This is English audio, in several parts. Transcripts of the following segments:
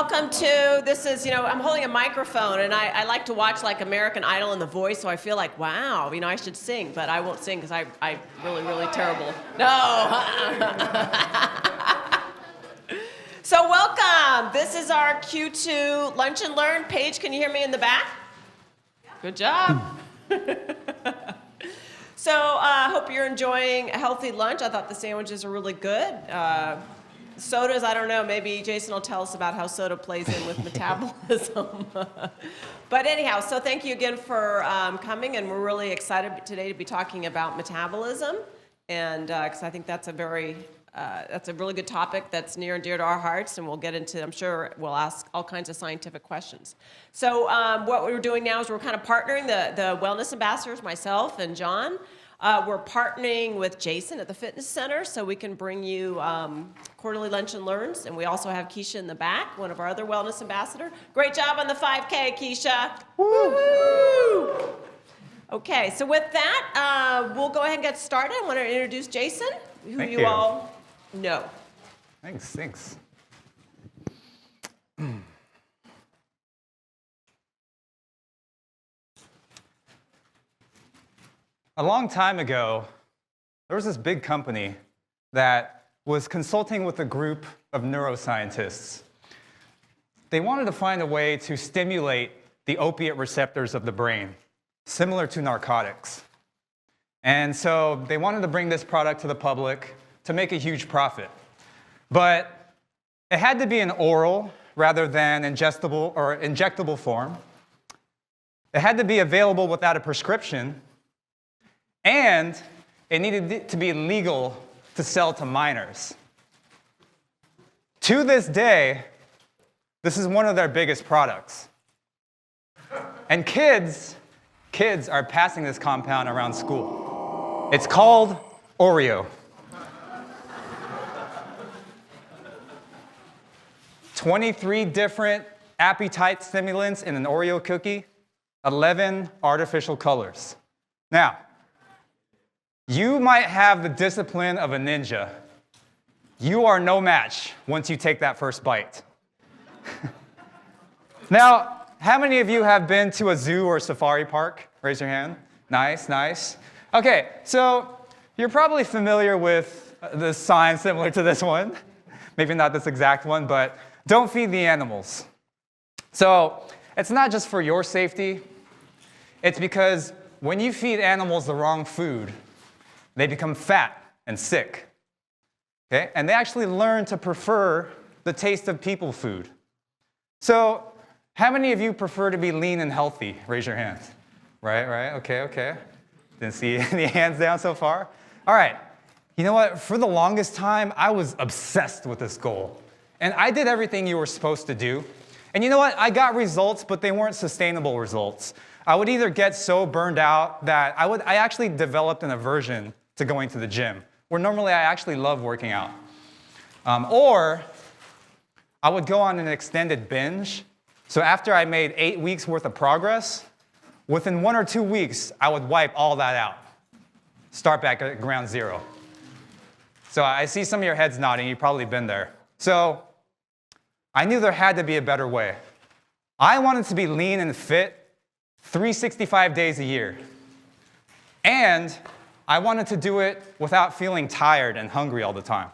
welcome to, this is, I'm holding a microphone, and I like to watch like American Idol and The Voice, so I feel like, wow, I should sing, but I won't sing because I'm really terrible. No. So welcome. This is our Q2 Lunch and Learn. Paige, can you hear me in the back? Good job. So I hope you're enjoying a healthy lunch. I thought the sandwiches are really good. Sodas, I don't know, maybe Jason will tell us about how soda plays in with metabolism. But anyhow, so thank you again for coming, and we're really excited today to be talking about metabolism, and because I think that's a really good topic that's near and dear to our hearts, and we'll get into, I'm sure we'll ask all kinds of scientific questions. So what we're doing now is we're kind of partnering, the wellness ambassadors, myself and John, we're partnering with Jason at the fitness center so we can bring you quarterly lunch and learns, and we also have Keisha in the back, one of our other wellness ambassadors. Great job on the 5K, Keisha. Woo! Okay, so with that, we'll go ahead and get started. I want to introduce Jason, who Thank you you. all know. Thanks. A long time ago, there was this big company that was consulting with a group of neuroscientists. They wanted to find a way to stimulate the opiate receptors of the brain, similar to narcotics. And so they wanted to bring this product to the public to make a huge profit. But it had to be an oral rather than ingestible or injectable form. It had to be available without a prescription. And it needed to be legal to sell to minors. To this day, this is one of their biggest products. And kids are passing this compound around school. It's called Oreo. 23 different appetite stimulants in an Oreo cookie, 11 artificial colors. Now, you might have the discipline of a ninja. You are no match once you take that first bite. Now, how many of you have been to a zoo or safari park? Raise your hand. Nice. Okay, so you're probably familiar with the sign similar to this one. Maybe not this exact one, but don't feed the animals. So it's not just for your safety. It's because when you feed animals the wrong food, they become fat and sick. Okay? And they actually learn to prefer the taste of people food. So how many of you prefer to be lean and healthy? Raise your hands. Right. Okay. Didn't see any hands down so far. All right. You know what? For the longest time, I was obsessed with this goal. And I did everything you were supposed to do. And you know what? I got results, but they weren't sustainable results. I would either get so burned out that I actually developed an aversion to going to the gym, where normally I actually love working out. Or I would go on an extended binge. So after I made 8 weeks worth of progress, within 1 or 2 weeks, I would wipe all that out. Start back at ground zero. So I see some of your heads nodding. You've probably been there. So I knew there had to be a better way. I wanted to be lean and fit 365 days a year. And I wanted to do it without feeling tired and hungry all the time.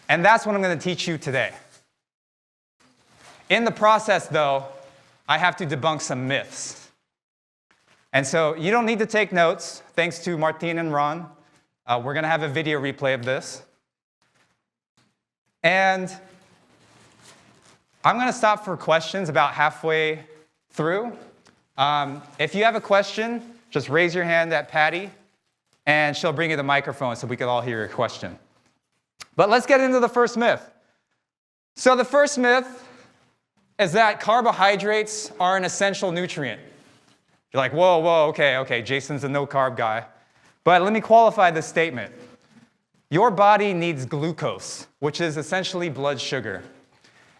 And that's what I'm going to teach you today. In the process, though, I have to debunk some myths. And so you don't need to take notes. Thanks to Martine and Ron. We're going to have a video replay of this. And I'm going to stop for questions about halfway through. If you have a question, just raise your hand at Patty, and she'll bring you the microphone so we can all hear your question. But let's get into the first myth. So the first myth is that carbohydrates are an essential nutrient. You're like, whoa, okay, Jason's a no-carb guy. But let me qualify this statement. Your body needs glucose, which is essentially blood sugar.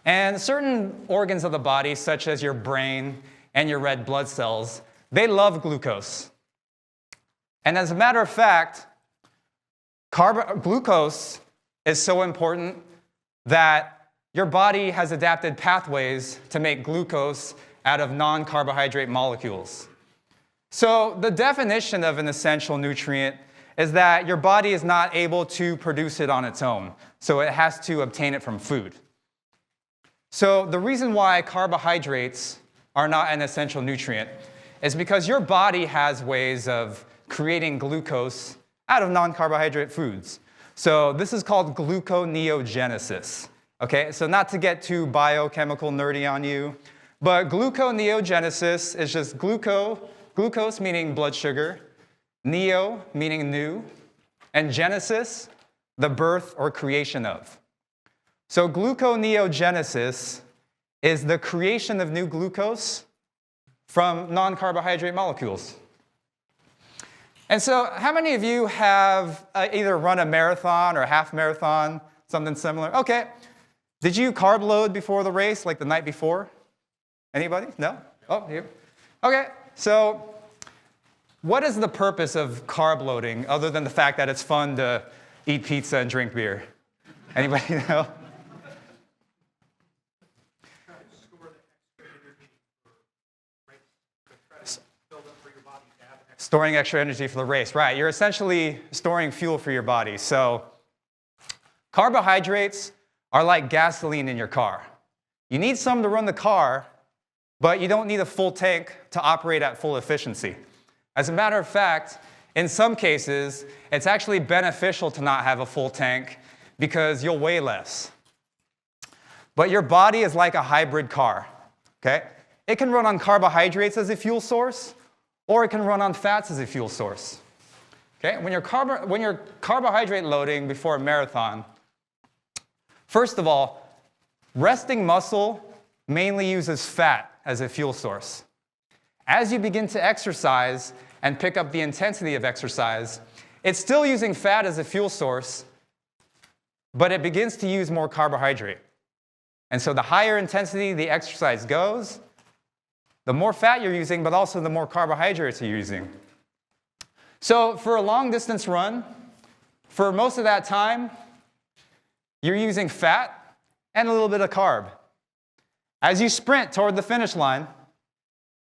And certain organs of the body, such as your brain and your red blood cells, they love glucose. And as a matter of fact, glucose is so important that your body has adapted pathways to make glucose out of non-carbohydrate molecules. So the definition of an essential nutrient is that your body is not able to produce it on its own, so it has to obtain it from food. So the reason why carbohydrates are not an essential nutrient is because your body has ways of creating glucose out of non-carbohydrate foods. So this is called gluconeogenesis. Okay, so not to get too biochemical nerdy on you, but gluconeogenesis is just glucose meaning blood sugar, neo meaning new, and genesis, the birth or creation of. So gluconeogenesis is the creation of new glucose from non-carbohydrate molecules. And so how many of you have either run a marathon or a half marathon, something similar? Okay. Did you carb load before the race, like the night before? Anybody? No? Oh, here. Okay. So what is the purpose of carb loading other than the fact that it's fun to eat pizza and drink beer? Anybody know? Storing extra energy for the race, right. You're essentially storing fuel for your body. So carbohydrates are like gasoline in your car. You need some to run the car, but you don't need a full tank to operate at full efficiency. As a matter of fact, in some cases, it's actually beneficial to not have a full tank because you'll weigh less. But your body is like a hybrid car, okay? It can run on carbohydrates as a fuel source, or it can run on fats as a fuel source. Okay? When you're carbohydrate loading before a marathon, first of all, resting muscle mainly uses fat as a fuel source. As you begin to exercise and pick up the intensity of exercise, it's still using fat as a fuel source, but it begins to use more carbohydrate. And so the higher intensity the exercise goes, the more fat you're using, but also the more carbohydrates you're using. So for a long distance run, for most of that time, you're using fat and a little bit of carb. As you sprint toward the finish line,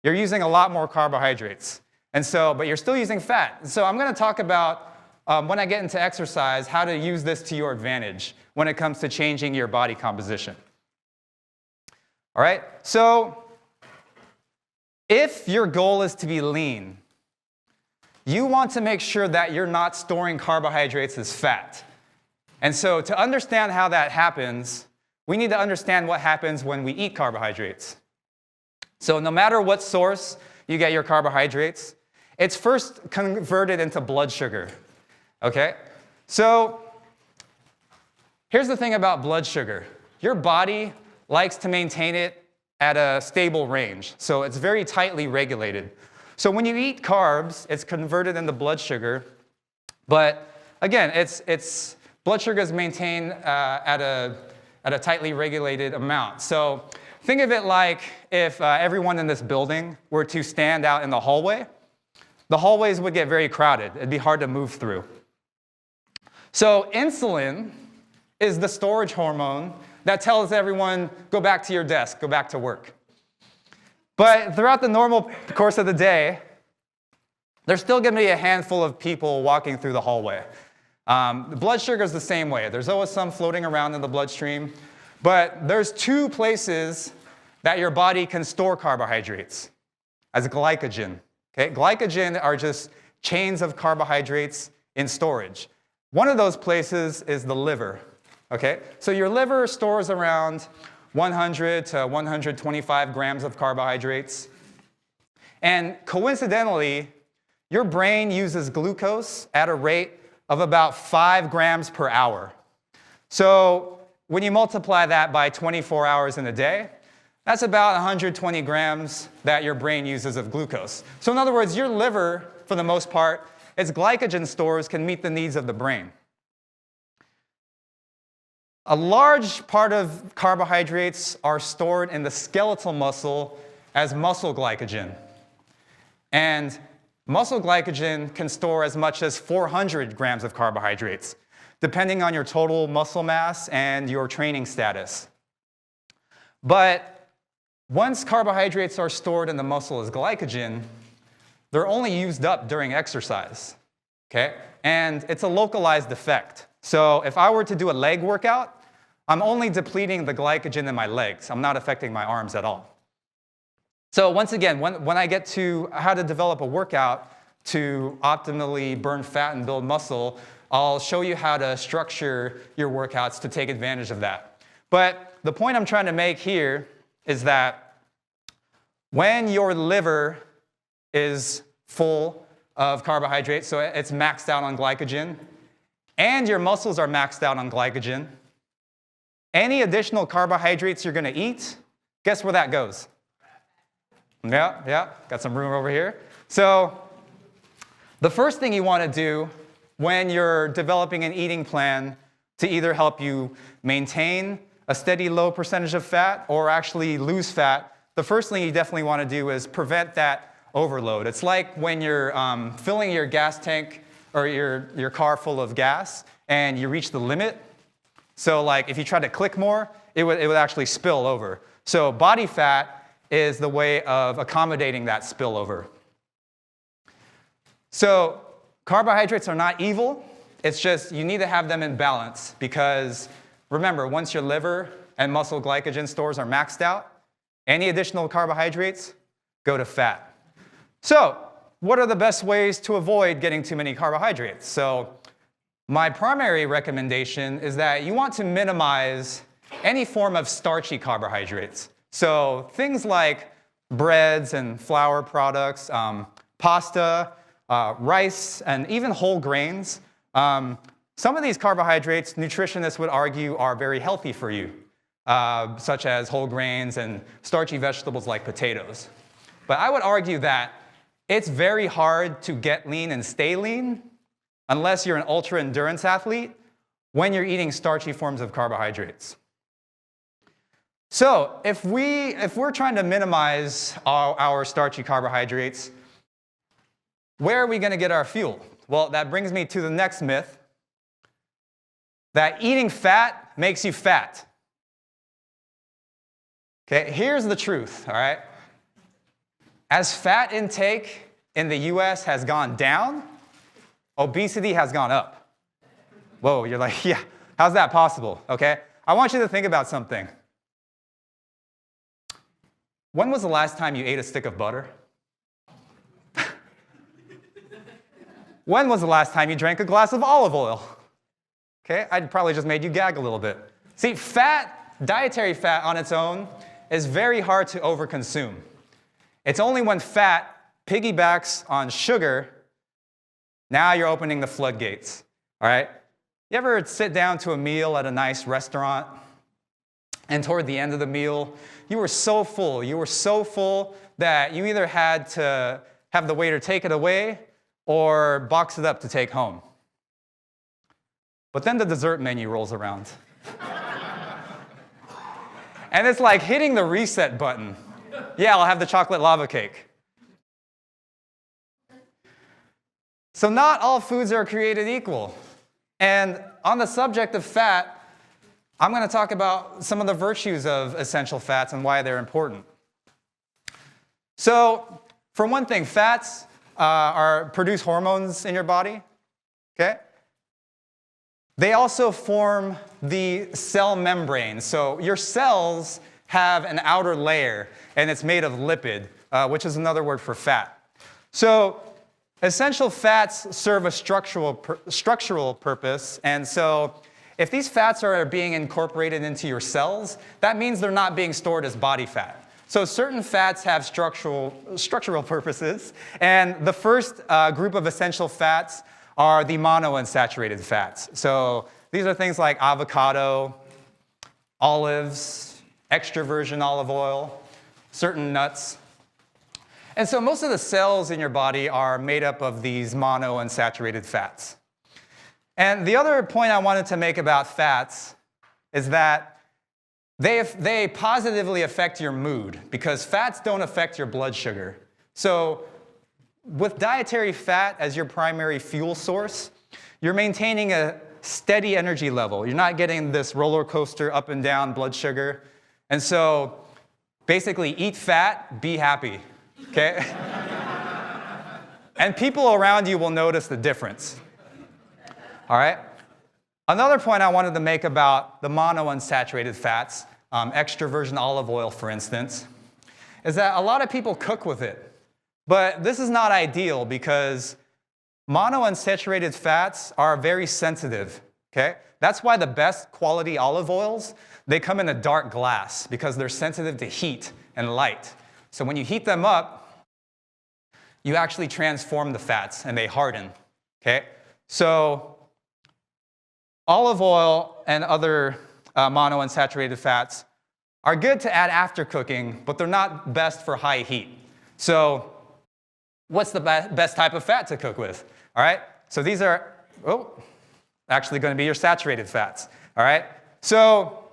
you're using a lot more carbohydrates. And so, but you're still using fat. And so I'm going to talk about, when I get into exercise, how to use this to your advantage when it comes to changing your body composition. All right? So if your goal is to be lean, you want to make sure that you're not storing carbohydrates as fat. And so to understand how that happens, we need to understand what happens when we eat carbohydrates. So no matter what source you get your carbohydrates, it's first converted into blood sugar. Okay? So here's the thing about blood sugar. Your body likes to maintain it at a stable range. So it's very tightly regulated. So when you eat carbs, it's converted into blood sugar. But again, it's blood sugar is maintained at a tightly regulated amount. So think of it like if everyone in this building were to stand out in the hallways would get very crowded. It'd be hard to move through. So insulin is the storage hormone that tells everyone, go back to your desk, go back to work. But throughout the normal course of the day, there's still going to be a handful of people walking through the hallway. The blood sugar is the same way. There's always some floating around in the bloodstream. But there's two places that your body can store carbohydrates as glycogen. Okay? Glycogen are just chains of carbohydrates in storage. One of those places is the liver. Okay? So your liver stores around 100 to 125 grams of carbohydrates. And coincidentally, your brain uses glucose at a rate of about 5 grams per hour. So when you multiply that by 24 hours in a day, that's about 120 grams that your brain uses of glucose. So in other words, your liver, for the most part, its glycogen stores can meet the needs of the brain. A large part of carbohydrates are stored in the skeletal muscle as muscle glycogen. And muscle glycogen can store as much as 400 grams of carbohydrates, depending on your total muscle mass and your training status. But once carbohydrates are stored in the muscle as glycogen, they're only used up during exercise, okay? And it's a localized effect. So if I were to do a leg workout, I'm only depleting the glycogen in my legs. I'm not affecting my arms at all. So once again, when I get to how to develop a workout to optimally burn fat and build muscle, I'll show you how to structure your workouts to take advantage of that. But the point I'm trying to make here is that when your liver is full of carbohydrates, so it's maxed out on glycogen, and your muscles are maxed out on glycogen, any additional carbohydrates you're going to eat, guess where that goes? Yeah, got some room over here. So the first thing you want to do when you're developing an eating plan to either help you maintain a steady low percentage of fat or actually lose fat, the first thing you definitely want to do is prevent that overload. It's like when you're filling your gas tank or your car full of gas and you reach the limit. So like if you try to click more, it would actually spill over. So body fat is the way of accommodating that spillover. So carbohydrates are not evil. It's just you need to have them in balance because remember, once your liver and muscle glycogen stores are maxed out, any additional carbohydrates go to fat. So what are the best ways to avoid getting too many carbohydrates? So my primary recommendation is that you want to minimize any form of starchy carbohydrates. So things like breads and flour products, pasta, rice, and even whole grains. Some of these carbohydrates, nutritionists would argue, are very healthy for you, such as whole grains and starchy vegetables like potatoes. But I would argue that it's very hard to get lean and stay lean unless you're an ultra-endurance athlete when you're eating starchy forms of carbohydrates. So if we're trying to minimize our starchy carbohydrates, where are we going to get our fuel? Well, that brings me to the next myth, that eating fat makes you fat. Okay, here's the truth, all right? As fat intake in the US has gone down, obesity has gone up. Whoa, you're like, yeah, how's that possible? Okay, I want you to think about something. When was the last time you ate a stick of butter? When was the last time you drank a glass of olive oil? Okay, I probably just made you gag a little bit. See, fat, dietary fat on its own is very hard to overconsume. It's only when fat piggybacks on sugar, now you're opening the floodgates, all right? You ever sit down to a meal at a nice restaurant, and toward the end of the meal, you were so full that you either had to have the waiter take it away or box it up to take home. But then the dessert menu rolls around. And it's like hitting the reset button. Yeah, I'll have the chocolate lava cake. So not all foods are created equal. And on the subject of fat, I'm going to talk about some of the virtues of essential fats and why they're important. So, for one thing, fats produce hormones in your body, okay? They also form the cell membrane. So your cells have an outer layer, and it's made of lipid, which is another word for fat. So essential fats serve a structural purpose, and so if these fats are being incorporated into your cells, that means they're not being stored as body fat. So certain fats have structural purposes, and the first group of essential fats are the monounsaturated fats. So these are things like avocado, olives, extra virgin olive oil, certain nuts. And so most of the cells in your body are made up of these monounsaturated fats. And the other point I wanted to make about fats is that they positively affect your mood because fats don't affect your blood sugar. So with dietary fat as your primary fuel source, you're maintaining a steady energy level. You're not getting this roller coaster up and down blood sugar. And so basically eat fat, be happy, okay? And people around you will notice the difference. All right? Another point I wanted to make about the monounsaturated fats, extra virgin olive oil, for instance, is that a lot of people cook with it. But this is not ideal because monounsaturated fats are very sensitive, okay? That's why the best quality olive oils, they come in a dark glass because they're sensitive to heat and light. So when you heat them up, you actually transform the fats and they harden, okay? So olive oil and other monounsaturated fats are good to add after cooking, but they're not best for high heat. So what's the best type of fat to cook with? All right, so these are, actually going to be your saturated fats. All right, so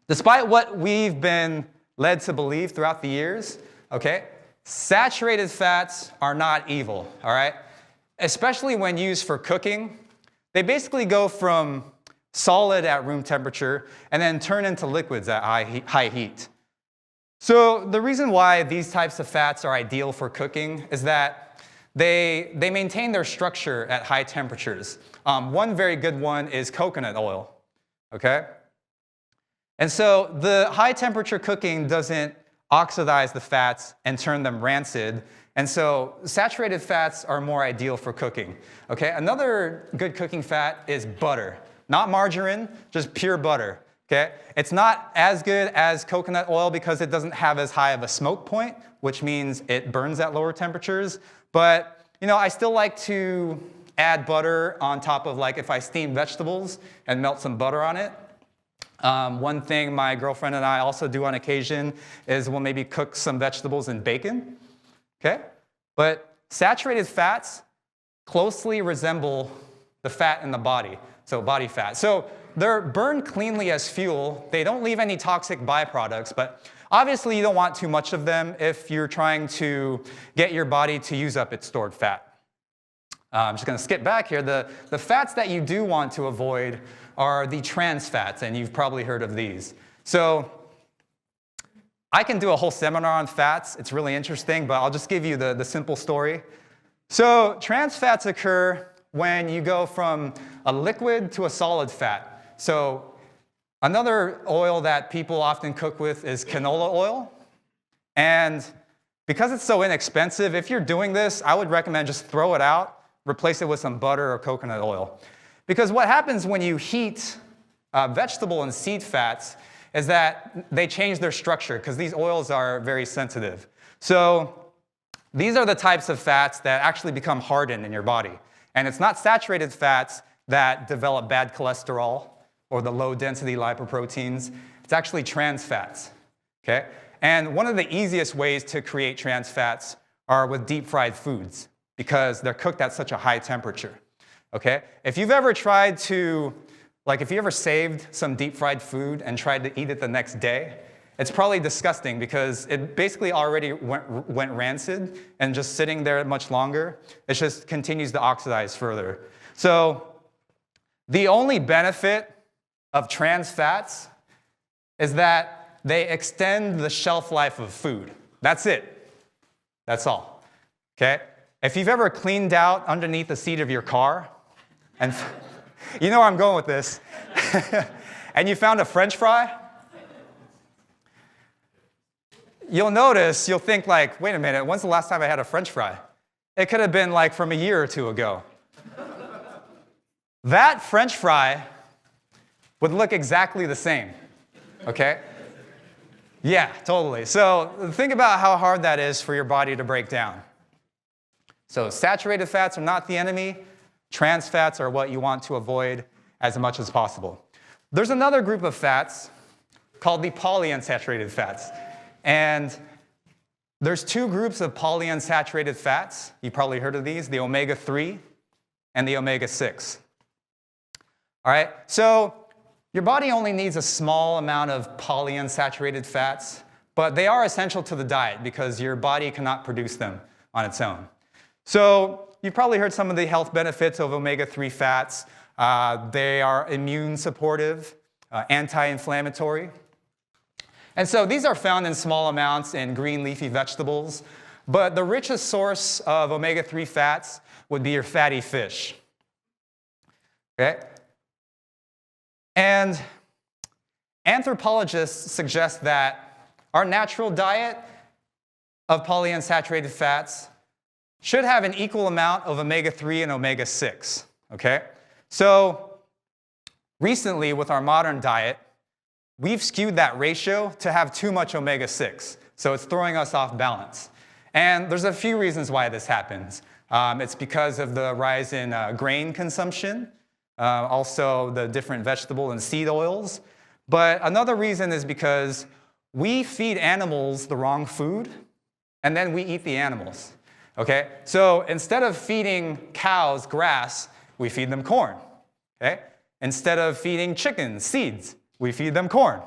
despite what we've been led to believe throughout the years, okay, saturated fats are not evil, all right? Especially when used for cooking. They basically go from solid at room temperature and then turn into liquids at high heat. So the reason why these types of fats are ideal for cooking is that they maintain their structure at high temperatures. One very good one is coconut oil, okay? And so the high temperature cooking doesn't oxidize the fats and turn them rancid. And so saturated fats are more ideal for cooking, okay? Another good cooking fat is butter. Not margarine, just pure butter, okay? It's not as good as coconut oil because it doesn't have as high of a smoke point, which means it burns at lower temperatures. But, you know, I still like to add butter on top of, like, if I steam vegetables and melt some butter on it. One thing my girlfriend and I also do on occasion is we'll maybe cook some vegetables in bacon, okay? But saturated fats closely resemble the fat in the body, so body fat. So they're burned cleanly as fuel. They don't leave any toxic byproducts, but obviously you don't want too much of them if you're trying to get your body to use up its stored fat. I'm just going to skip back here. The fats that you do want to avoid are the trans fats, and you've probably heard of these. So I can do a whole seminar on fats. It's really interesting, but I'll just give you the simple story. So trans fats occur when you go from a liquid to a solid fat. So another oil that people often cook with is canola oil. And because it's so inexpensive, if you're doing this, I would recommend just throw it out, replace it with some butter or coconut oil. Because what happens when you heat vegetable and seed fats is that they change their structure because these oils are very sensitive. So these are the types of fats that actually become hardened in your body. And it's not saturated fats that develop bad cholesterol or the low-density lipoproteins. It's actually trans fats, okay? And one of the easiest ways to create trans fats are with deep-fried foods because they're cooked at such a high temperature, okay? If you've ever tried to, like if you ever saved some deep-fried food and tried to eat it the next day, it's probably disgusting because it basically already went rancid and just sitting there much longer, it just continues to oxidize further. So the only benefit of trans fats is that they extend the shelf life of food. That's it. That's all, okay? If you've ever cleaned out underneath the seat of your car, and you know where I'm going with this, and you found a French fry, you'll notice, you'll think like, wait a minute, when's the last time I had a French fry? It could have been like from a year or two ago. That French fry would look exactly the same, okay? Yeah, totally. So think about how hard that is for your body to break down. So saturated fats are not the enemy. Trans fats are what you want to avoid as much as possible. There's another group of fats called the polyunsaturated fats. And there's two groups of polyunsaturated fats. You've probably heard of these, the omega-3 and the omega-6. All right, so your body only needs a small amount of polyunsaturated fats, but they are essential to the diet because your body cannot produce them on its own. So you've probably heard some of the health benefits of omega-3 fats. They are immune supportive, anti-inflammatory. And so these are found in small amounts in green leafy vegetables, but the richest source of omega-3 fats would be your fatty fish. Okay? And anthropologists suggest that our natural diet of polyunsaturated fats should have an equal amount of omega-3 and omega-6. Okay? So recently, with our modern diet, we've skewed that ratio to have too much omega-6. So it's throwing us off balance. And there's a few reasons why this happens. It's because of the rise in grain consumption, also the different vegetable and seed oils. But another reason is because we feed animals the wrong food, and then we eat the animals. Okay? So instead of feeding cows grass, we feed them corn. Okay? Instead of feeding chickens seeds, we feed them corn.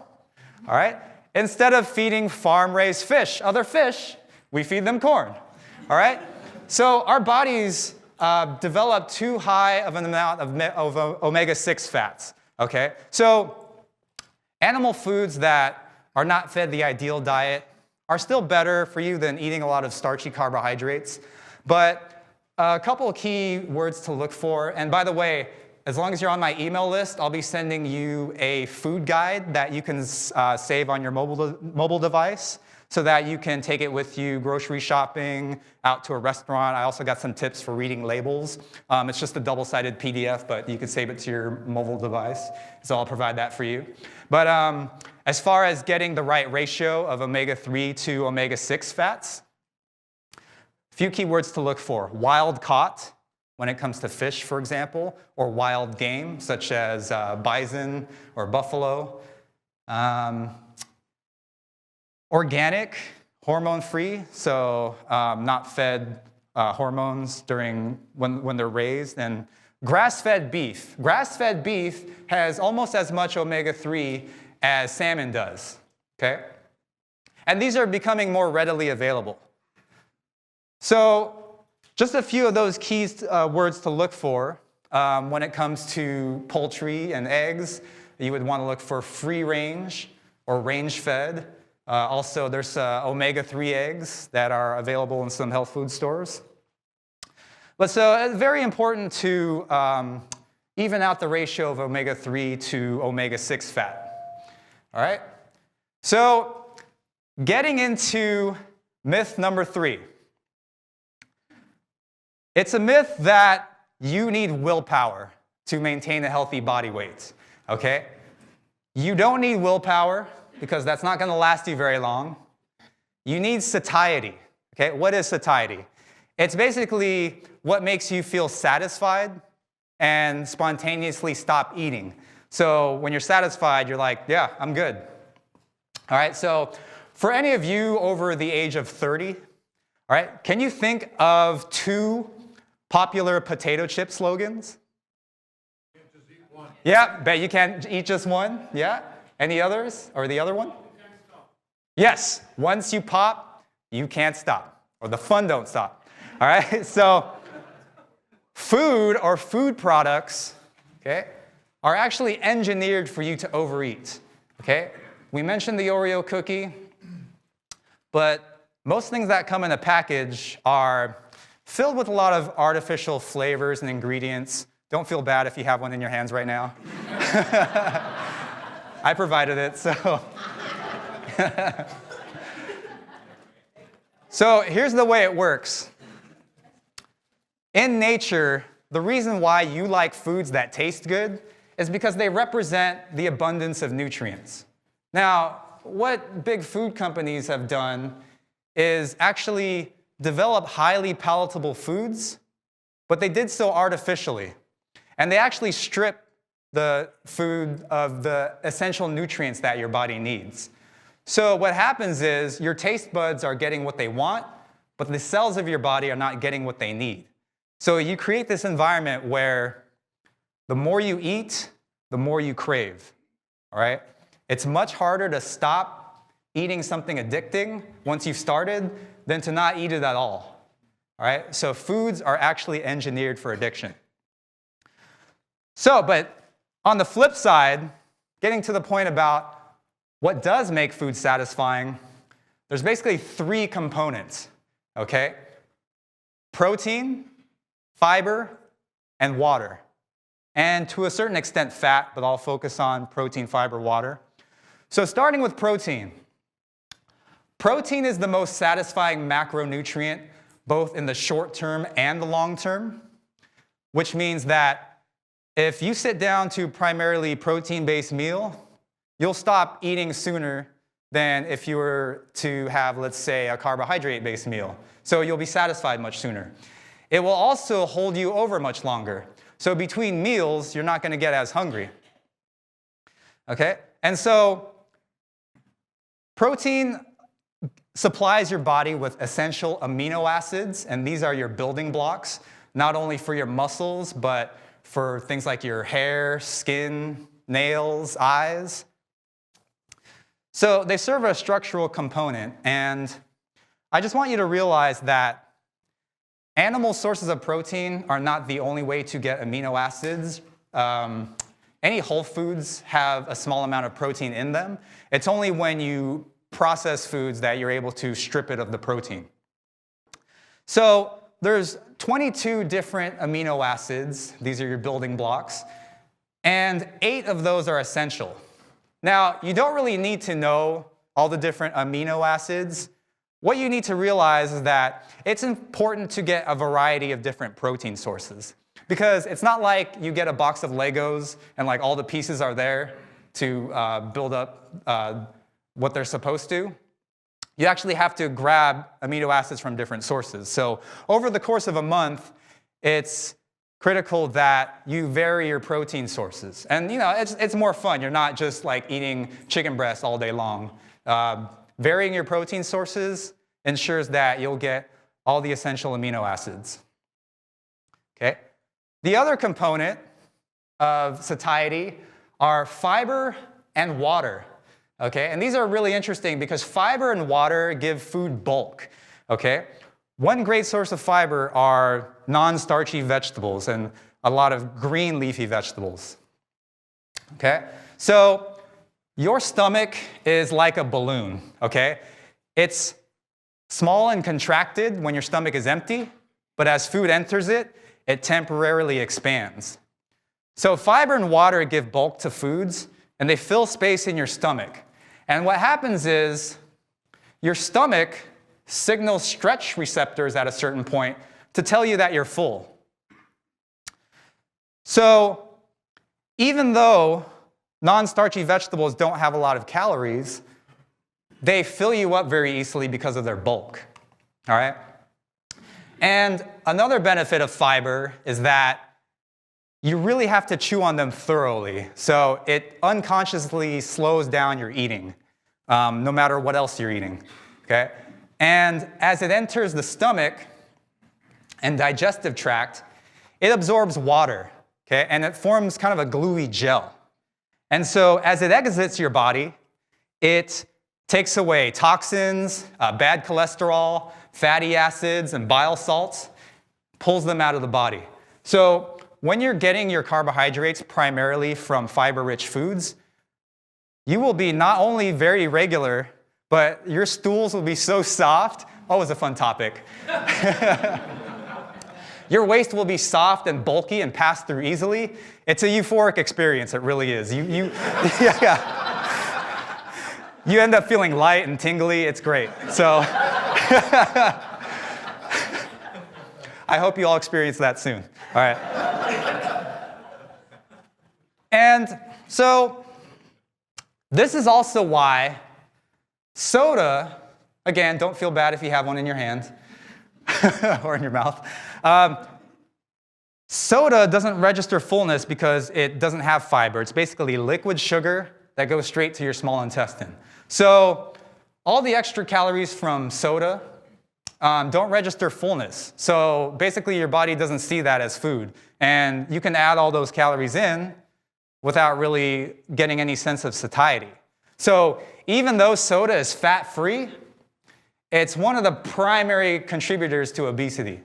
All right? Instead of feeding farm-raised fish, other fish, we feed them corn. All right? So our bodies develop too high of an amount of omega-6 fats. Okay? So animal foods that are not fed the ideal diet are still better for you than eating a lot of starchy carbohydrates. But a couple of key words to look for, and by the way, as long as you're on my email list, I'll be sending you a food guide that you can save on your mobile device so that you can take it with you grocery shopping, out to a restaurant. I also got some tips for reading labels. It's just a double-sided PDF, but you can save it to your mobile device. So I'll provide that for you. But as far as getting the right ratio of omega-3 to omega-6 fats, a few key words to look for. Wild caught, when it comes to fish, for example, or wild game, such as bison or buffalo. Organic, hormone-free, so not fed hormones during when they're raised. And grass-fed beef. Grass-fed beef has almost as much omega-3 as salmon does. Okay? And these are becoming more readily available. So just a few of those key words to look for when it comes to poultry and eggs. You would want to look for free range or range-fed. Also, there's omega-3 eggs that are available in some health food stores. But so it's very important to even out the ratio of omega-3 to omega-6 fat. All right? So getting into myth number 3. It's a myth that you need willpower to maintain a healthy body weight. Okay? You don't need willpower, because that's not going to last you very long. You need satiety. Okay? What is satiety? It's basically what makes you feel satisfied and spontaneously stop eating. So when you're satisfied, you're like, yeah, I'm good. All right, so for any of you over the age of 30, all right, can you think of 2 popular potato chip slogans? You can't just eat one. Yeah, bet you can't eat just one. Yeah? Any others? Or the other one? Yes. Once you pop, you can't stop. Or the fun don't stop. All right? So food or food products, okay, are actually engineered for you to overeat. Okay? We mentioned the Oreo cookie, but most things that come in a package are filled with a lot of artificial flavors and ingredients. Don't feel bad if you have one in your hands right now. I provided it, so. So here's the way it works. In nature, the reason why you like foods that taste good is because they represent the abundance of nutrients. Now, what big food companies have done is actually develop highly palatable foods, but they did so artificially. And they actually strip the food of the essential nutrients that your body needs. So what happens is your taste buds are getting what they want, but the cells of your body are not getting what they need. So you create this environment where the more you eat, the more you crave. All right? It's much harder to stop eating something addicting once you've started than to not eat it at all. All right? So foods are actually engineered for addiction. So, but on the flip side, getting to the point about what does make food satisfying, there's basically 3 components, okay? Protein, fiber, and water. And to a certain extent fat, but I'll focus on protein, fiber, water. So starting with protein. Protein is the most satisfying macronutrient, both in the short term and the long term, which means that if you sit down to primarily protein-based meal, you'll stop eating sooner than if you were to have, let's say, a carbohydrate-based meal. So you'll be satisfied much sooner. It will also hold you over much longer. So between meals, you're not going to get as hungry. Okay? And so protein supplies your body with essential amino acids, and these are your building blocks, not only for your muscles, but for things like your hair, skin, nails, eyes. So they serve a structural component, and I just want you to realize that animal sources of protein are not the only way to get amino acids. Any whole foods have a small amount of protein in them. It's only when you process foods that you're able to strip it of the protein. So there's 22 different amino acids. These are your building blocks. And 8 of those are essential. Now, you don't really need to know all the different amino acids. What you need to realize is that it's important to get a variety of different protein sources. Because it's not like you get a box of Legos and like all the pieces are there to build up what they're supposed to. You actually have to grab amino acids from different sources. So over the course of a month, it's critical that you vary your protein sources. And it's more fun. You're not just like eating chicken breast all day long. Varying your protein sources ensures that you'll get all the essential amino acids. Okay? The other component of satiety are fiber and water. Okay? And these are really interesting because fiber and water give food bulk. Okay? One great source of fiber are non-starchy vegetables and a lot of green leafy vegetables. Okay? So your stomach is like a balloon. Okay? It's small and contracted when your stomach is empty, but as food enters it, it temporarily expands. So fiber and water give bulk to foods, and they fill space in your stomach. And what happens is your stomach signals stretch receptors at a certain point to tell you that you're full. So even though non-starchy vegetables don't have a lot of calories, they fill you up very easily because of their bulk. All right? And another benefit of fiber is that you really have to chew on them thoroughly. So it unconsciously slows down your eating, no matter what else you're eating. Okay? And as it enters the stomach and digestive tract, it absorbs water. Okay? And it forms kind of a gluey gel. And so as it exits your body, it takes away toxins, bad cholesterol, fatty acids, and bile salts, pulls them out of the body. So when you're getting your carbohydrates primarily from fiber-rich foods, you will be not only very regular, but your stools will be so soft. Always a fun topic. Your waist will be soft and bulky and pass through easily. It's a euphoric experience, it really is. Yeah. You end up feeling light and tingly. It's great. So I hope you all experience that soon. All right. And so this is also why soda, again, don't feel bad if you have one in your hand or in your mouth. Soda doesn't register fullness because it doesn't have fiber. It's basically liquid sugar that goes straight to your small intestine. So all the extra calories from soda don't register fullness. So basically your body doesn't see that as food. And you can add all those calories in without really getting any sense of satiety. So even though soda is fat-free, it's one of the primary contributors to obesity.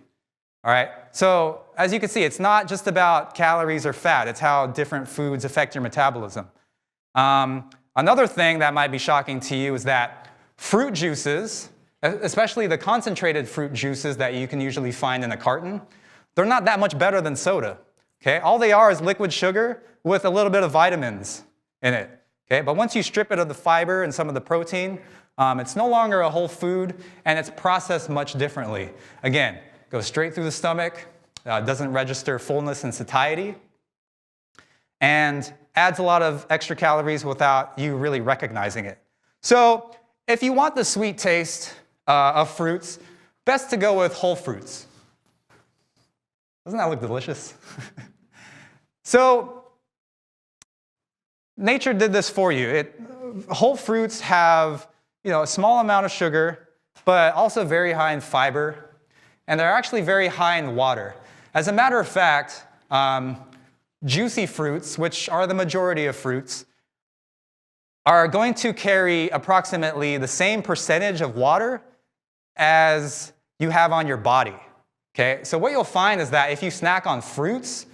All right? So as you can see, it's not just about calories or fat. It's how different foods affect your metabolism. Another thing that might be shocking to you is that fruit juices, especially the concentrated fruit juices that you can usually find in a carton, they're not that much better than soda. Okay? All they are is liquid sugar with a little bit of vitamins in it. Okay? But once you strip it of the fiber and some of the protein, it's no longer a whole food, and it's processed much differently. Again, goes straight through the stomach, doesn't register fullness and satiety, and adds a lot of extra calories without you really recognizing it. So if you want the sweet taste of fruits, best to go with whole fruits. Doesn't that look delicious? So nature did this for you. Whole fruits have a small amount of sugar, but also very high in fiber, and they're actually very high in water. As a matter of fact, juicy fruits, which are the majority of fruits, are going to carry approximately the same percentage of water as you have on your body. Okay? So what you'll find is that if you snack on fruits,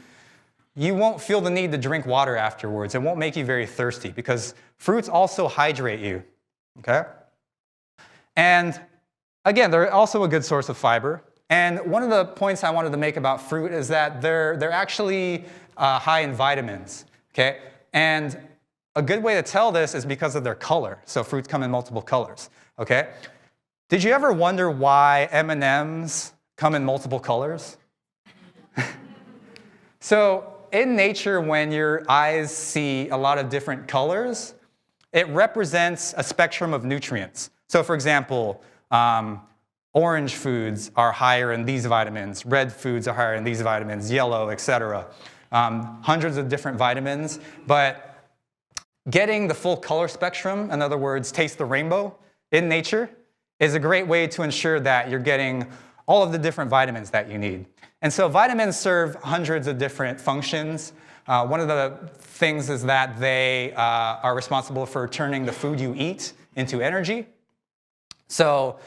you won't feel the need to drink water afterwards. It won't make you very thirsty because fruits also hydrate you. Okay? And again, they're also a good source of fiber. And one of the points I wanted to make about fruit is that they're actually high in vitamins. Okay? And a good way to tell this is because of their color. So fruits come in multiple colors. Okay? Did you ever wonder why M&Ms come in multiple colors? So in nature, when your eyes see a lot of different colors, it represents a spectrum of nutrients. So for example, orange foods are higher in these vitamins, red foods are higher in these vitamins, yellow, etc. Hundreds of different vitamins, but getting the full color spectrum, in other words, taste the rainbow in nature, is a great way to ensure that you're getting all of the different vitamins that you need. And so vitamins serve hundreds of different functions. One of the things is that they are responsible for turning the food you eat into energy. So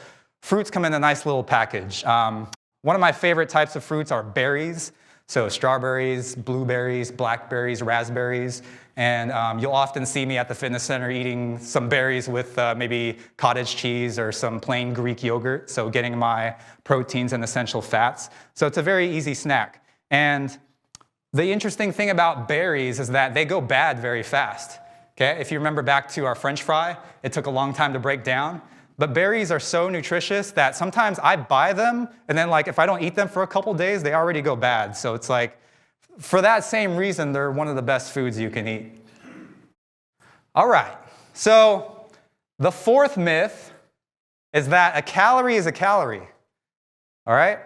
fruits come in a nice little package. One of my favorite types of fruits are berries. So strawberries, blueberries, blackberries, raspberries. And you'll often see me at the fitness center eating some berries with maybe cottage cheese or some plain Greek yogurt, so getting my proteins and essential fats. So it's a very easy snack. And the interesting thing about berries is that they go bad very fast. Okay? If you remember back to our French fry, it took a long time to break down. But berries are so nutritious that sometimes I buy them, and then if I don't eat them for a couple days, they already go bad. So it's for that same reason, they're one of the best foods you can eat. All right, so the fourth myth is that a calorie is a calorie. All right?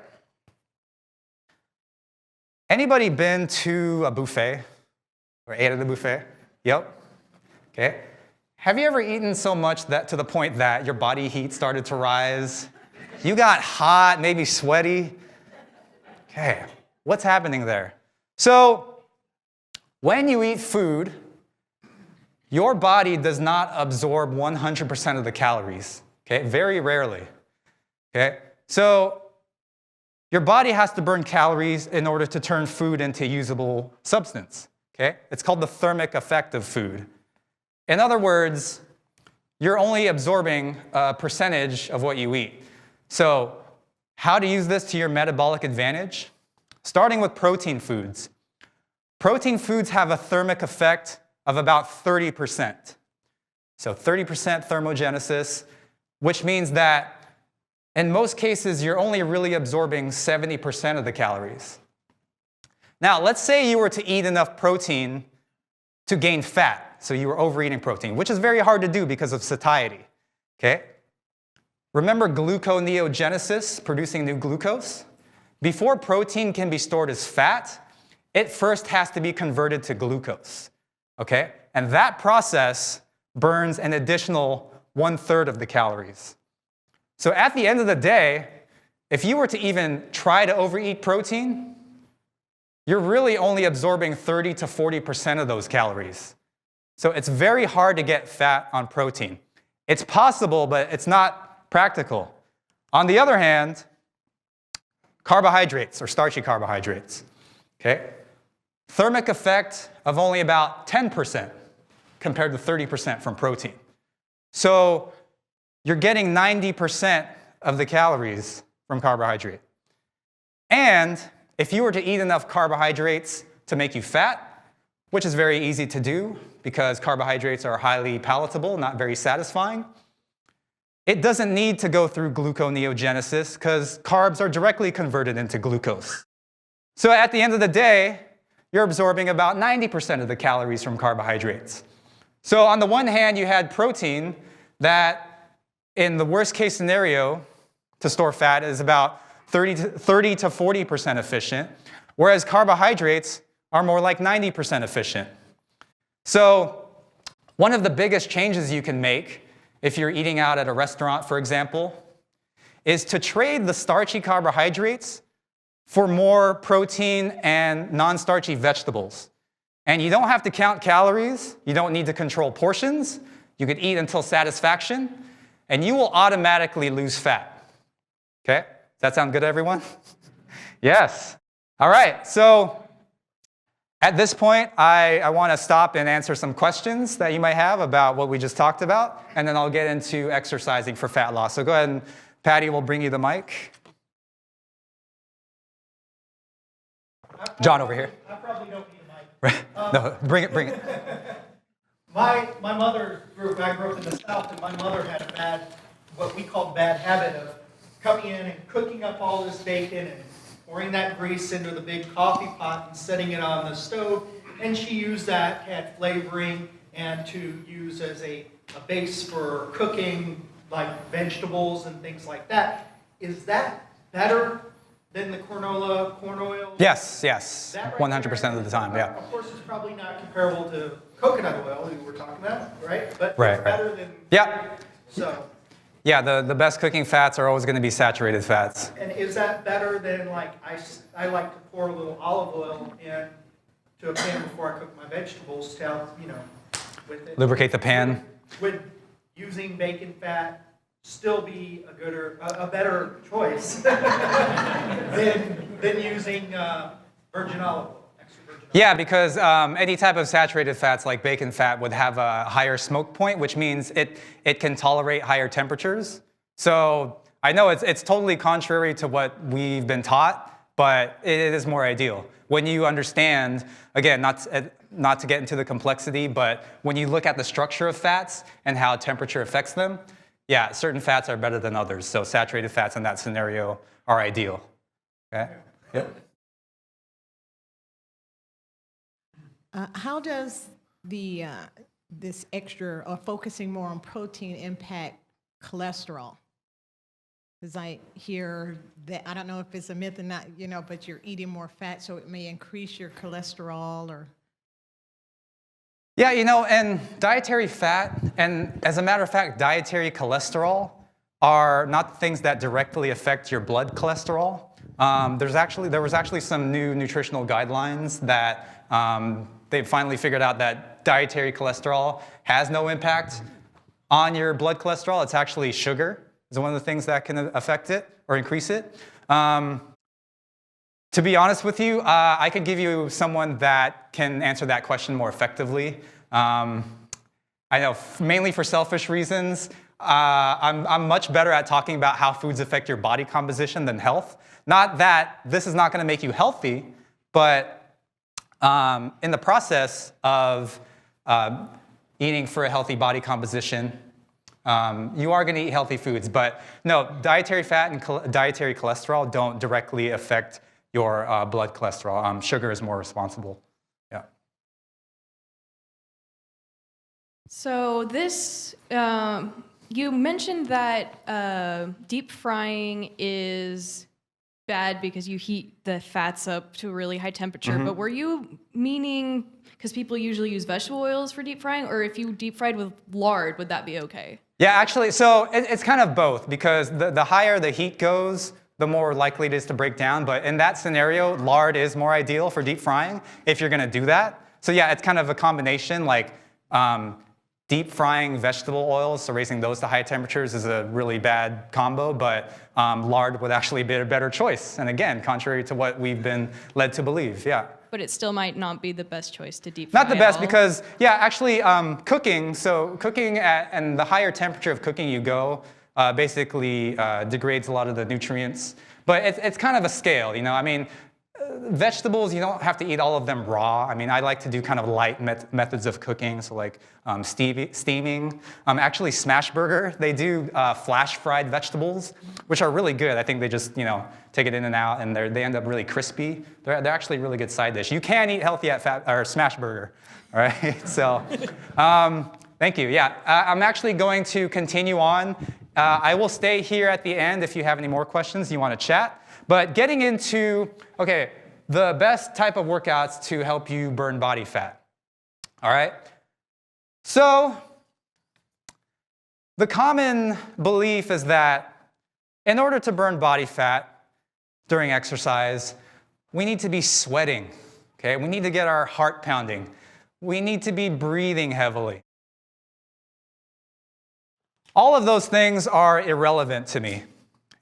Anybody been to a buffet or ate at a buffet? Yep. Okay. Have you ever eaten so much that to the point that your body heat started to rise? You got hot, maybe sweaty? Okay, what's happening there? So when you eat food, your body does not absorb 100% of the calories, okay? Very rarely, okay? So your body has to burn calories in order to turn food into usable substance, okay? It's called the thermic effect of food. In other words, you're only absorbing a percentage of what you eat. So how to use this to your metabolic advantage? Starting with protein foods. Protein foods have a thermic effect of about 30%. So 30% thermogenesis, which means that in most cases, you're only really absorbing 70% of the calories. Now, let's say you were to eat enough protein to gain fat. So you were overeating protein, which is very hard to do because of satiety. Okay? Remember gluconeogenesis, producing new glucose? Before protein can be stored as fat, it first has to be converted to glucose. Okay? And that process burns an additional 1/3 of the calories. So at the end of the day, if you were to even try to overeat protein, you're really only absorbing 30 to 40% of those calories. So it's very hard to get fat on protein. It's possible, but it's not practical. On the other hand, carbohydrates or starchy carbohydrates, okay? Thermic effect of only about 10%. compared to 30% from protein. So you're getting 90% of the calories from carbohydrate. And if you were to eat enough carbohydrates to make you fat, which is very easy to do because carbohydrates are highly palatable, not very satisfying, it doesn't need to go through gluconeogenesis because carbs are directly converted into glucose. So at the end of the day, you're absorbing about 90% of the calories from carbohydrates. So on the one hand, you had protein that, in the worst case scenario, to store fat is about 30 to 40% efficient, whereas carbohydrates are more like 90% efficient. So one of the biggest changes you can make if you're eating out at a restaurant, for example, is to trade the starchy carbohydrates for more protein and non-starchy vegetables. And you don't have to count calories. You don't need to control portions. You can eat until satisfaction, and you will automatically lose fat. Okay? Does that sound good, everyone? Yes. All right. So at this point, I want to stop and answer some questions that you might have about what we just talked about, and then I'll get into exercising for fat loss. So go ahead, and Patty will bring you the mic. John over here. I probably don't need a mic. No, bring it. My mother I grew up in the South, and my mother had a what we called bad habit of coming in and cooking up all this bacon and pouring that grease into the big coffee pot and setting it on the stove. And she used that, had flavoring, and to use as a base for cooking like vegetables and things like that. Is that better than the corn oil? Yes, That right 100% there, of the time, yeah. Of course, it's probably not comparable to coconut oil that we're talking about, right? But Right, it's better than... Yeah. So... Yeah, the best cooking fats are always going to be saturated fats. And is that better than, like, I like to pour a little olive oil into a pan before I cook my vegetables to help, with it. Lubricate the pan. Would using bacon fat still be a better choice than using virgin olive oil? Yeah, because any type of saturated fats like bacon fat would have a higher smoke point, which means it can tolerate higher temperatures. So I know it's totally contrary to what we've been taught, but it is more ideal. When you understand, again, not to get into the complexity, but when you look at the structure of fats and how temperature affects them, yeah, certain fats are better than others. So saturated fats in that scenario are ideal. Okay? Yep. How does this extra or focusing more on protein impact cholesterol? Because I hear that, I don't know if it's a myth or not, but you're eating more fat, so it may increase your cholesterol or... Yeah, and dietary fat, and as a matter of fact, dietary cholesterol are not things that directly affect your blood cholesterol. There was actually some new nutritional guidelines that they finally figured out that dietary cholesterol has no impact on your blood cholesterol. It's actually sugar is one of the things that can affect it or increase it. To be honest with you, I could give you someone that can answer that question more effectively. I know, mainly for selfish reasons, I'm much better at talking about how foods affect your body composition than health. Not that this is not going to make you healthy, but in the process of eating for a healthy body composition, you are going to eat healthy foods. But no, dietary fat and dietary cholesterol don't directly affect your blood cholesterol. Sugar is more responsible. Yeah. So this, you mentioned that deep frying is bad because you heat the fats up to a really high temperature, but were you meaning, because people usually use vegetable oils for deep frying, or if you deep fried with lard, would that be okay? Yeah, actually, so it's kind of both, because the higher the heat goes, the more likely it is to break down. But in that scenario, lard is more ideal for deep frying if you're going to do that. So yeah, it's kind of a combination. Like deep frying vegetable oils, so raising those to high temperatures is a really bad combo, but lard would actually be a better choice. And again, contrary to what we've been led to believe, yeah. But it still might not be the best choice to deep fry. Not the best because, yeah, actually cooking, so cooking and the higher temperature of cooking you go basically degrades a lot of the nutrients. But it's kind of a scale, you know, I mean, vegetables, you don't have to eat all of them raw. I mean, I like to do kind of light methods of cooking, so like steaming. Actually, Smashburger, they do flash fried vegetables, which are really good. I think they just, you know, take it in and out, and they end up really crispy. They're actually a really good side dish. You can eat healthy at Smashburger, all right? So, thank you. Yeah, I'm actually going to continue on. I will stay here at the end if you have any more questions you want to chat. But getting into, okay, the best type of workouts to help you burn body fat. All right? So the common belief is that in order to burn body fat during exercise, we need to be sweating. Okay? We need to get our heart pounding. We need to be breathing heavily. All of those things are irrelevant to me.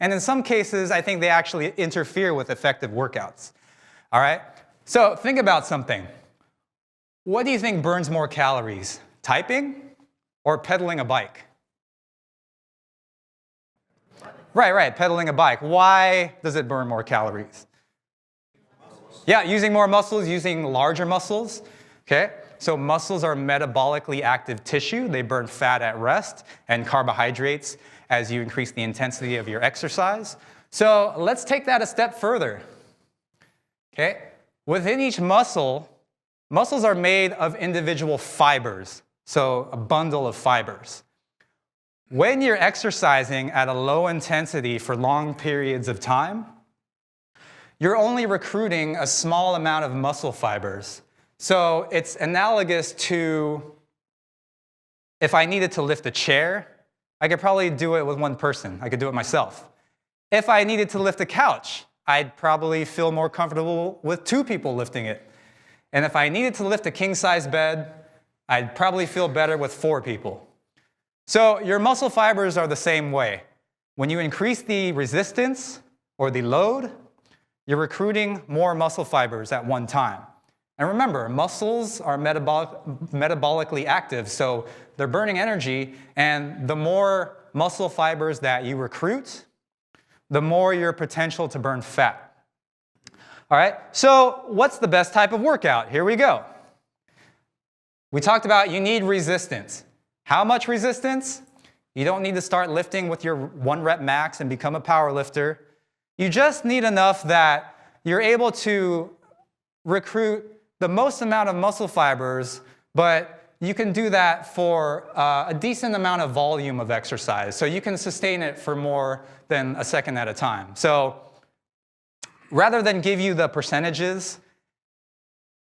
And in some cases, I think they actually interfere with effective workouts. All right? So think about something. What do you think burns more calories? Typing or pedaling a bike? Right, pedaling a bike. Why does it burn more calories? Yeah, using more muscles, using larger muscles. Okay? So muscles are metabolically active tissue. They burn fat at rest and carbohydrates as you increase the intensity of your exercise. So let's take that a step further. Okay? Within each muscle, muscles are made of individual fibers, so a bundle of fibers. When you're exercising at a low intensity for long periods of time, you're only recruiting a small amount of muscle fibers. So it's analogous to if I needed to lift a chair, I could probably do it with one person. I could do it myself. If I needed to lift a couch, I'd probably feel more comfortable with 2 people lifting it. And if I needed to lift a king-size bed, I'd probably feel better with 4 people. So your muscle fibers are the same way. When you increase the resistance or the load, you're recruiting more muscle fibers at one time. And remember, muscles are metabolically active, so they're burning energy, and the more muscle fibers that you recruit, the more your potential to burn fat. All right, so what's the best type of workout? Here we go. We talked about you need resistance. How much resistance? You don't need to start lifting with your 1 rep max and become a power lifter. You just need enough that you're able to recruit the most amount of muscle fibers, but you can do that for a decent amount of volume of exercise. So you can sustain it for more than a second at a time. So rather than give you the percentages,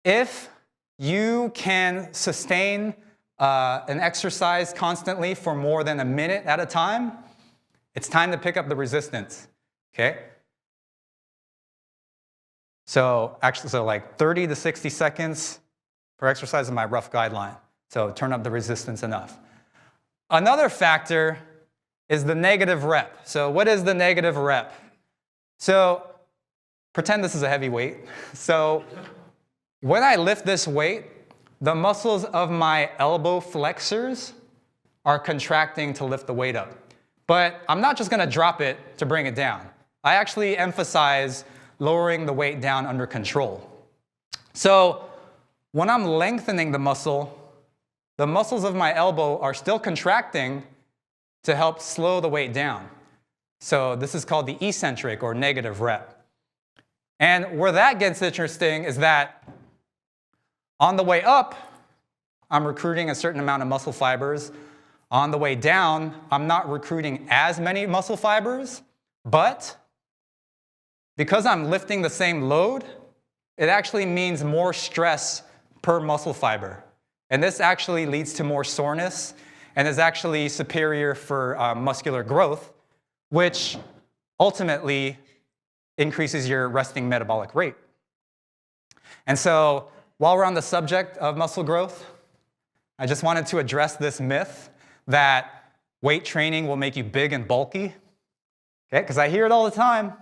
if you can sustain an exercise constantly for more than a minute at a time, it's time to pick up the resistance, okay? So like 30 to 60 seconds per exercise is my rough guideline. So turn up the resistance enough. Another factor is the negative rep. So what is the negative rep? So pretend this is a heavy weight. So when I lift this weight, the muscles of my elbow flexors are contracting to lift the weight up. But I'm not just going to drop it to bring it down. I actually emphasize lowering the weight down under control. So when I'm lengthening the muscles of my elbow are still contracting to help slow the weight down. So this is called the eccentric or negative rep. And where that gets interesting is that on the way up, I'm recruiting a certain amount of muscle fibers. On the way down, I'm not recruiting as many muscle fibers, but because I'm lifting the same load, it actually means more stress per muscle fiber. And this actually leads to more soreness and is actually superior for muscular growth, which ultimately increases your resting metabolic rate. And so while we're on the subject of muscle growth, I just wanted to address this myth that weight training will make you big and bulky. Okay, because I hear it all the time.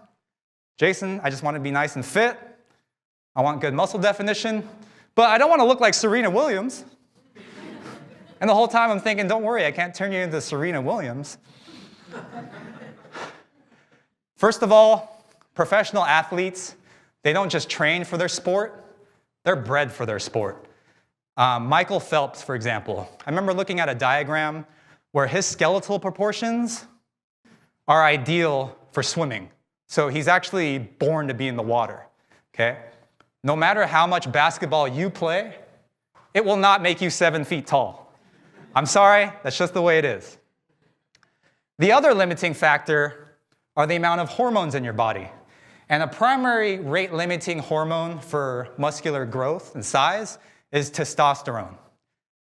Jason, I just want to be nice and fit. I want good muscle definition, but I don't want to look like Serena Williams. And the whole time I'm thinking, don't worry, I can't turn you into Serena Williams. First of all, professional athletes, they don't just train for their sport, they're bred for their sport. Michael Phelps, for example, I remember looking at a diagram where his skeletal proportions are ideal for swimming. So he's actually born to be in the water, okay? No matter how much basketball you play, it will not make you 7 feet tall. I'm sorry, that's just the way it is. The other limiting factor are the amount of hormones in your body. And a primary rate-limiting hormone for muscular growth and size is testosterone.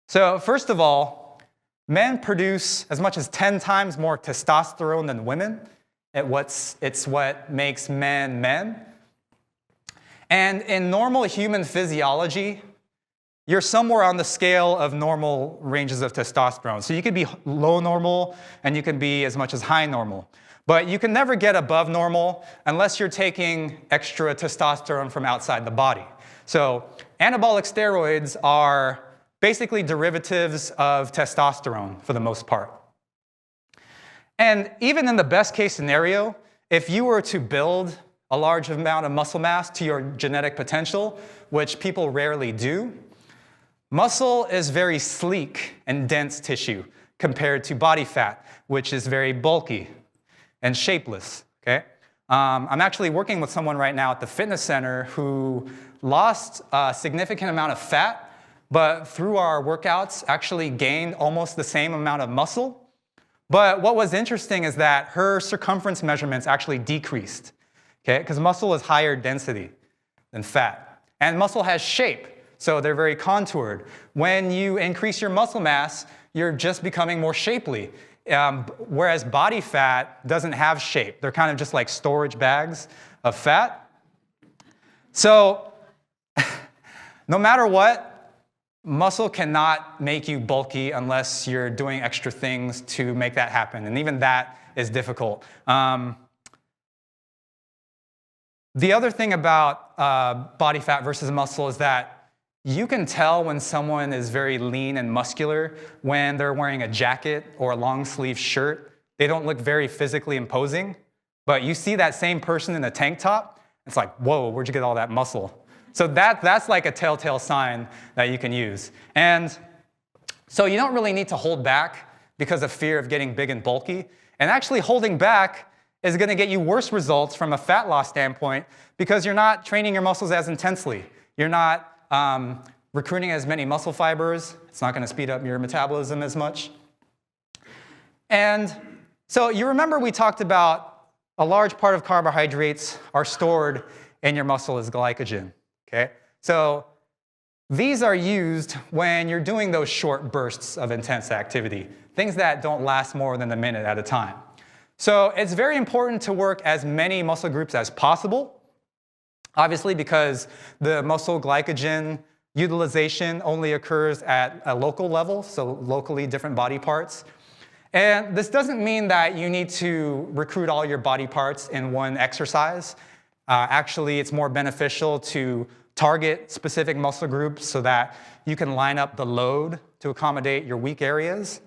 So first of all, men produce as much as 10 times more testosterone than women. It's what makes men men. And in normal human physiology, you're somewhere on the scale of normal ranges of testosterone. So you could be low normal, and you can be as much as high normal. But you can never get above normal unless you're taking extra testosterone from outside the body. So anabolic steroids are basically derivatives of testosterone for the most part. And even in the best case scenario, if you were to build a large amount of muscle mass to your genetic potential, which people rarely do, muscle is very sleek and dense tissue compared to body fat, which is very bulky and shapeless, okay? I'm actually working with someone right now at the fitness center who lost a significant amount of fat, but through our workouts actually gained almost the same amount of muscle. But what was interesting is that her circumference measurements actually decreased, okay? Because muscle is higher density than fat. And muscle has shape, so they're very contoured. When you increase your muscle mass, you're just becoming more shapely. Whereas body fat doesn't have shape. They're kind of just like storage bags of fat. So no matter what, muscle cannot make you bulky unless you're doing extra things to make that happen. And even that is difficult. The other thing about body fat versus muscle is that you can tell when someone is very lean and muscular when they're wearing a jacket or a long sleeve shirt. They don't look very physically imposing, but you see that same person in a tank top, it's like, whoa, where'd you get all that muscle? So that's like a telltale sign that you can use. And so you don't really need to hold back because of fear of getting big and bulky. And actually holding back is going to get you worse results from a fat loss standpoint because you're not training your muscles as intensely. You're not recruiting as many muscle fibers. It's not going to speed up your metabolism as much. And so you remember we talked about a large part of carbohydrates are stored in your muscle as glycogen. Okay? So these are used when you're doing those short bursts of intense activity, things that don't last more than a minute at a time. So it's very important to work as many muscle groups as possible. Obviously, because the muscle glycogen utilization only occurs at a local level, so locally different body parts. And this doesn't mean that you need to recruit all your body parts in one exercise. Actually, it's more beneficial to target specific muscle groups so that you can line up the load to accommodate your weak areas.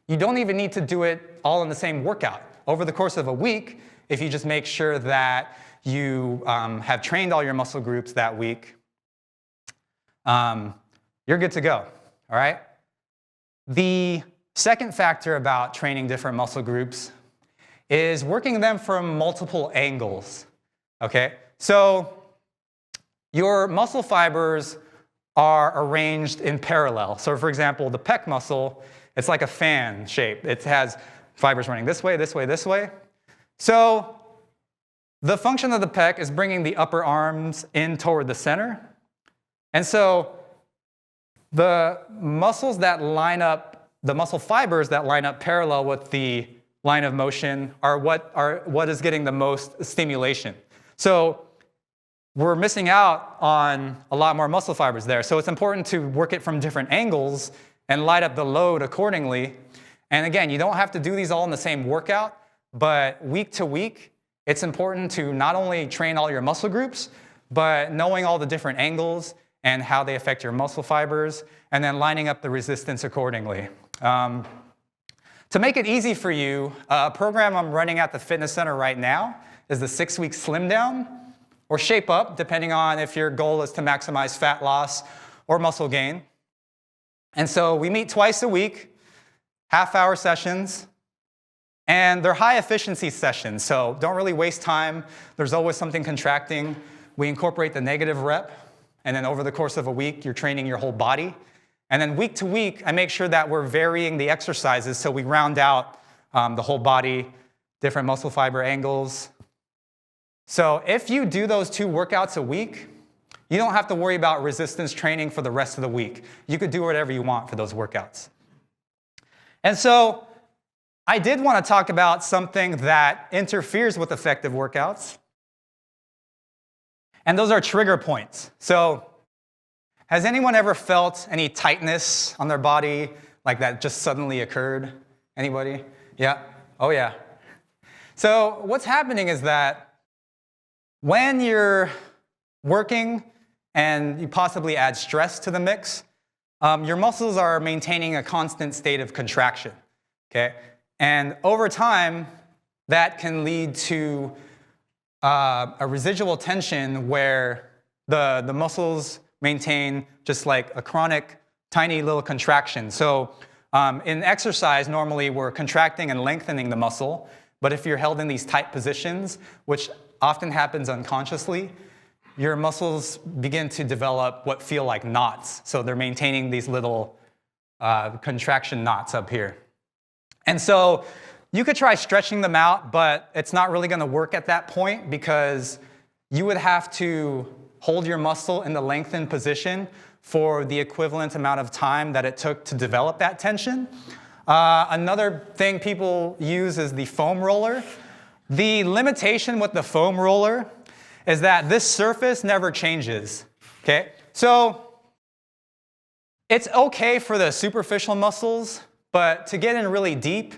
You don't even need to do it all in the same workout. Over the course of a week, if you just make sure that you have trained all your muscle groups that week, you're good to go, all right? The second factor about training different muscle groups is working them from multiple angles, okay? So your muscle fibers are arranged in parallel. So for example, the pec muscle, it's like a fan shape. It has fibers running this way, this way, this way. So the function of the pec is bringing the upper arms in toward the center. And so the muscles that line up, the muscle fibers that line up parallel with the line of motion are what is getting the most stimulation. So we're missing out on a lot more muscle fibers there. So it's important to work it from different angles and light up the load accordingly. And again, you don't have to do these all in the same workout, but week to week, it's important to not only train all your muscle groups, but knowing all the different angles and how they affect your muscle fibers, and then lining up the resistance accordingly. To make it easy for you, a program I'm running at the fitness center right now is the 6-week Slim Down, or Shape Up, depending on if your goal is to maximize fat loss or muscle gain. And so we meet twice a week, half-hour sessions, and they're high-efficiency sessions, so don't really waste time. There's always something contracting. We incorporate the negative rep, and then over the course of a week, you're training your whole body. And then week to week, I make sure that we're varying the exercises so we round out the whole body, different muscle fiber angles. So if you do those 2 workouts a week, you don't have to worry about resistance training for the rest of the week. You could do whatever you want for those workouts. And so I did want to talk about something that interferes with effective workouts. And those are trigger points. So has anyone ever felt any tightness on their body like that just suddenly occurred? Anybody? Yeah? Oh, yeah. So what's happening is that when you're working and you possibly add stress to the mix, your muscles are maintaining a constant state of contraction, okay? And over time, that can lead to a residual tension where the muscles maintain just like a chronic, tiny little contraction. So in exercise, normally we're contracting and lengthening the muscle, but if you're held in these tight positions, which often happens unconsciously, your muscles begin to develop what feel like knots. So they're maintaining these little contraction knots up here. And so you could try stretching them out, but it's not really going to work at that point because you would have to hold your muscle in the lengthened position for the equivalent amount of time that it took to develop that tension. Another thing people use is the foam roller. The limitation with the foam roller is that this surface never changes, okay? So it's okay for the superficial muscles, but to get in really deep,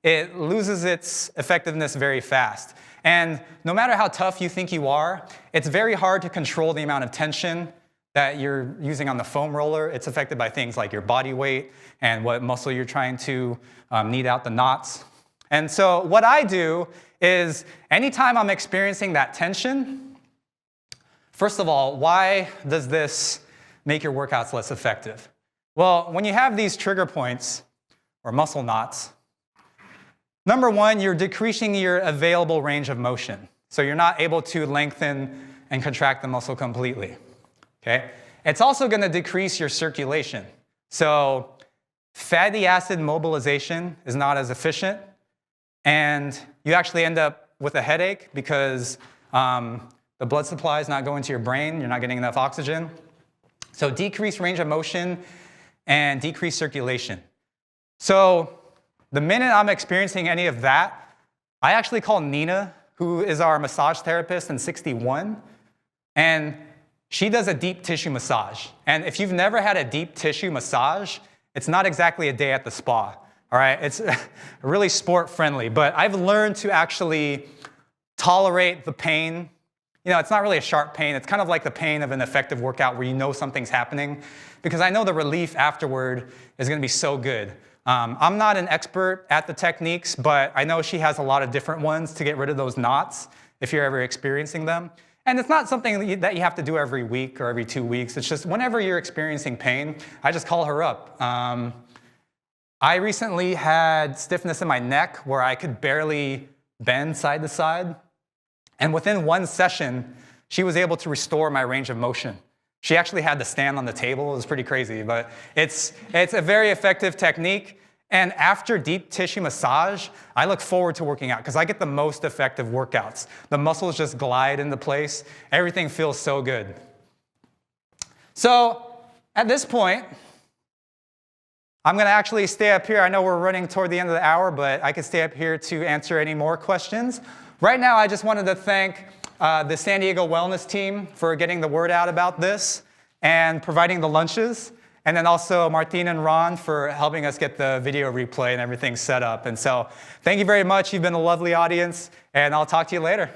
it loses its effectiveness very fast. And no matter how tough you think you are, it's very hard to control the amount of tension that you're using on the foam roller. It's affected by things like your body weight and what muscle you're trying to knead out the knots. And so what I do is anytime I'm experiencing that tension, first of all, why does this make your workouts less effective? Well, when you have these trigger points or muscle knots, number one, you're decreasing your available range of motion. So you're not able to lengthen and contract the muscle completely, okay? It's also going to decrease your circulation. So fatty acid mobilization is not as efficient, and you actually end up with a headache because the blood supply is not going to your brain. You're not getting enough oxygen. So decreased range of motion and decreased circulation. So the minute I'm experiencing any of that, I actually call Nina, who is our massage therapist and 61, and she does a deep tissue massage. And if you've never had a deep tissue massage, it's not exactly a day at the spa, all right? It's really sport friendly, but I've learned to actually tolerate the pain. You know, it's not really a sharp pain. It's kind of like the pain of an effective workout where you know something's happening, because I know the relief afterward is going to be so good. I'm not an expert at the techniques, but I know she has a lot of different ones to get rid of those knots if you're ever experiencing them. And it's not something that you have to do every week or every 2 weeks. It's just whenever you're experiencing pain, I just call her up. I recently had stiffness in my neck where I could barely bend side to side. And within one session, she was able to restore my range of motion. She actually had to stand on the table. It was pretty crazy, but it's a very effective technique. And after deep tissue massage, I look forward to working out because I get the most effective workouts. The muscles just glide into place. Everything feels so good. So at this point, I'm going to actually stay up here. I know we're running toward the end of the hour, but I can stay up here to answer any more questions. Right now, I just wanted to thank the San Diego Wellness team for getting the word out about this and providing the lunches. And then also Martina and Ron for helping us get the video replay and everything set up. And so thank you very much. You've been a lovely audience, and I'll talk to you later.